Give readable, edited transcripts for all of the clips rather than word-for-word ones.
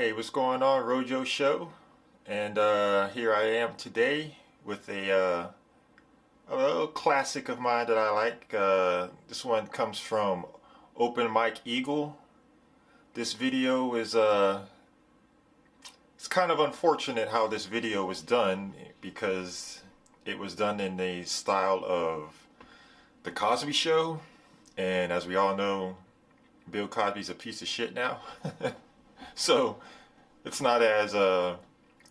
Hey, what's going on, Rojo Show? And here I am today with a little classic of mine that I like. This one comes from Open Mike Eagle. This video is it's kind of unfortunate how this video was done because it was done in the style of the Cosby Show, and as we all know, Bill Cosby's a piece of shit now. So it's not as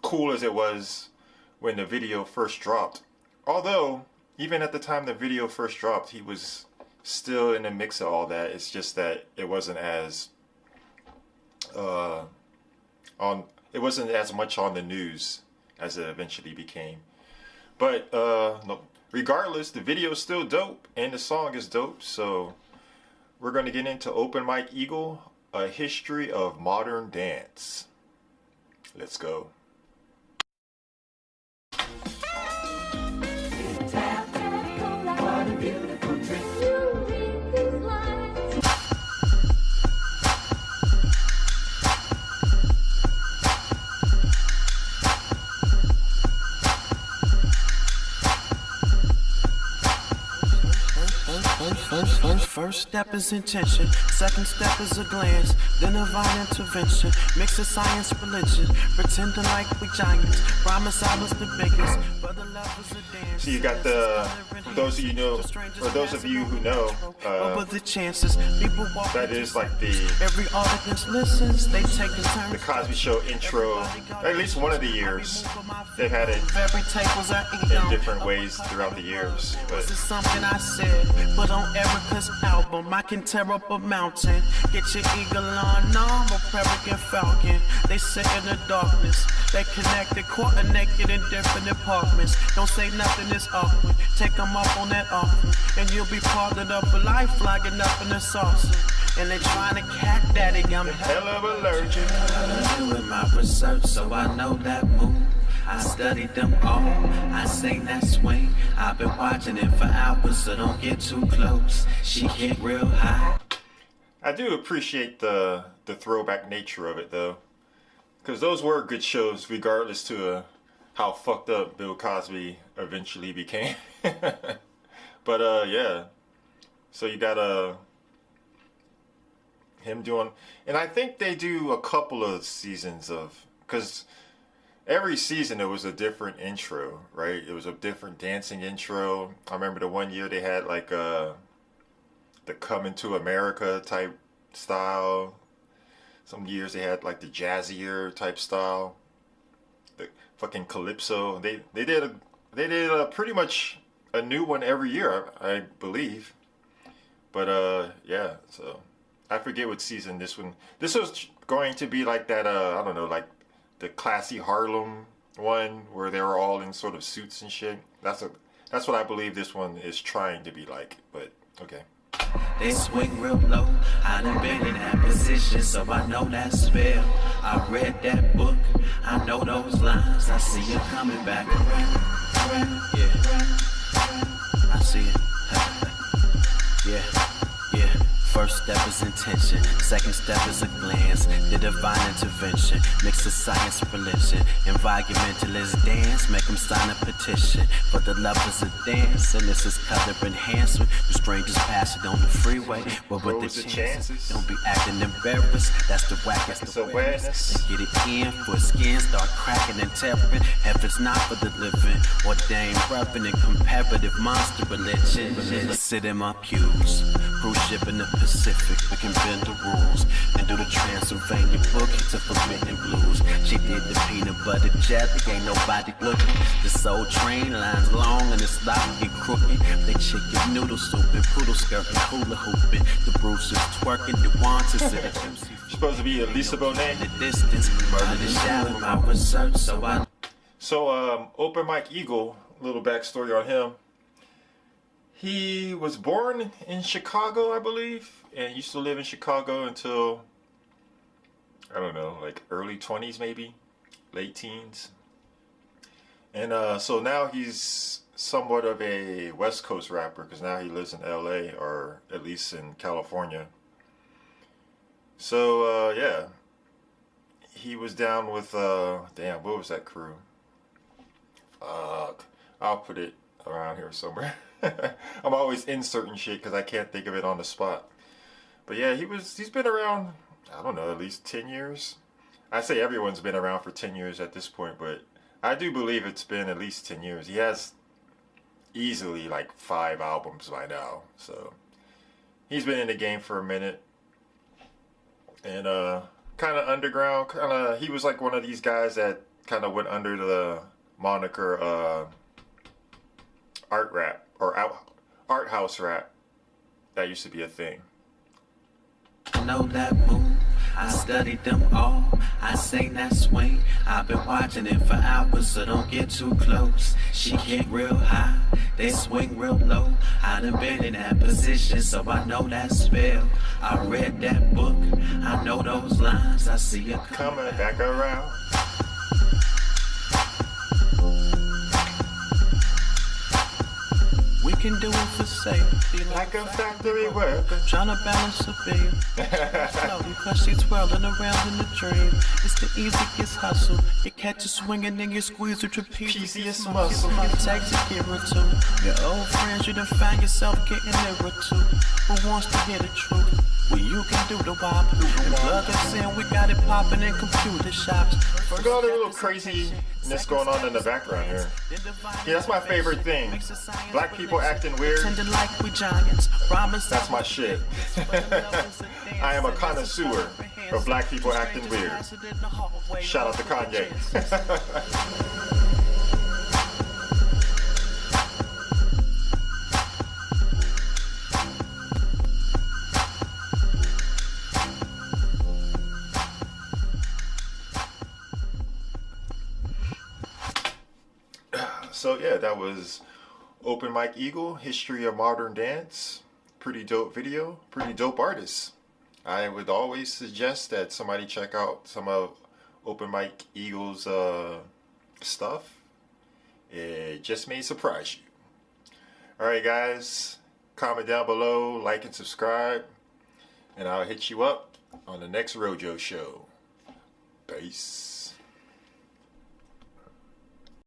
cool as it was when the video first dropped. Although, even at the time the video first dropped, he was still in the mix of all that. It's just that it wasn't as it wasn't as much on the news as it eventually became. But no, regardless, the video is still dope and the song is dope. So we're going to get into Open Mike Eagle, A History of Modern Dance. Let's go. First step is intention, second step is a glance, then a divine intervention, mix of science, religion, pretending like we giants, promise I was the biggest, but the love was a dance. So you got for those of you know, for those of you who know, the chances, people walk that is like the every audience listens, they take a turn. The Cosby Show intro, at least one of the years, they've had it in different ways throughout the years. But this is something I said, but on Erica's album, I can tear up a mountain. Get your eagle on, or peregrine falcon. They sit in the darkness. They connected, coordinated in different apartments. Don't say nothing is awkward. Take them up on that offer, and you'll be parted up for life, flagging up in the saucer. And they trying to cat daddy, I'm hella allergic. I'm doing my research, so I know that move. I studied them all, I sing that swing. I've been watching it for hours, so don't get too close. She hit real high. I do appreciate the throwback nature of it though, because those were good shows regardless to how fucked up Bill Cosby eventually became. But yeah, so you got him doing, and I think they do a couple of seasons of, because every season it was a different intro, right? It was a different dancing intro. I remember the one year they had like the Coming to America type style. Some years they had like the jazzier type style. The fucking calypso. They did pretty much a new one every year, I believe. But yeah, so I forget what season this one. This was going to be like that. I don't know, like the classy Harlem one where they were all in sort of suits and shit. That's what I believe this one is trying to be like. But okay. They swing real low. I done been in that position, so I know that spell. I read that book. I know those lines. I see you coming back around. Yeah, I see it. Yeah. First step is intention, second step is a glance, the divine intervention, mix of science, religion, environmentalist dance, make them sign a petition, for the lovers of dance, and this is color enhancement, the strangers passing on the freeway, but with the chances, don't be acting embarrassed, that's the wackest awareness, and get it in for skin, start cracking and tearing, heaven's not for the living, ordained reverend and comparative monster religion, sit in my pews, cruise ship in the Pacific, we can bend the rules and do the Transylvania boogie to forbidden blues. She did the peanut butter jelly, ain't nobody looking. The soul train lines long and it's not get crooked. They chicken noodle soup and poodle skirt and hula hooping. The Bruce is twerking, the wants is in the MC. Supposed to be Lisa Bonet. The distance, murder the shadow, my research, So Open Mike Eagle, a little backstory on him. He was born in Chicago, I believe, and used to live in Chicago until, I don't know, like early 20s maybe, late teens. And so now he's somewhat of a West Coast rapper because now he lives in LA, or at least in California. So yeah, he was down with damn, what was that crew? I'll put it around here somewhere. I'm always inserting shit because I can't think of it on the spot. But yeah, he's been around, I don't know, at least 10 years. I say everyone's been around for 10 years at this point, but I do believe it's been at least 10 years. He has easily like 5 albums by now. So he's been in the game for a minute. And kind of underground, he was like one of these guys that kind of went under the moniker art rap or art house rap. That used to be a thing. I know that move. I studied them all. I sing that swing. I've been watching it for hours, so don't get too close. She kick real high, they swing real low. I done been in that position, so I know that spell. I read that book, I know those lines. I see you Coming back around. We can do it for safety, Like a factory worker. tryna balance a bill. Slowly, cause she's twirling around in the dream. It's the easiest hustle. You catch a swing and then you squeeze with your Easiest muscle. It takes a year or two. Your old friends, you done find yourself getting nearer to. Who wants to hear the truth? Well, you can do the wop. And plug us in, we got it popping in computer shops. Look at all the little craziness going on in the background here. Yeah, that's my favorite thing. Black people acting weird. Like we giants. That's my shit. I am a connoisseur of black people acting weird. Shout out to Kanye. So yeah, that was Open Mike Eagle, History of Modern Dance. Pretty dope video, pretty dope artist. I would always suggest that somebody check out some of Open Mike Eagle's stuff. It just may surprise you. Alright guys, comment down below, like and subscribe, and I'll hit you up on the next Rojo show. Peace.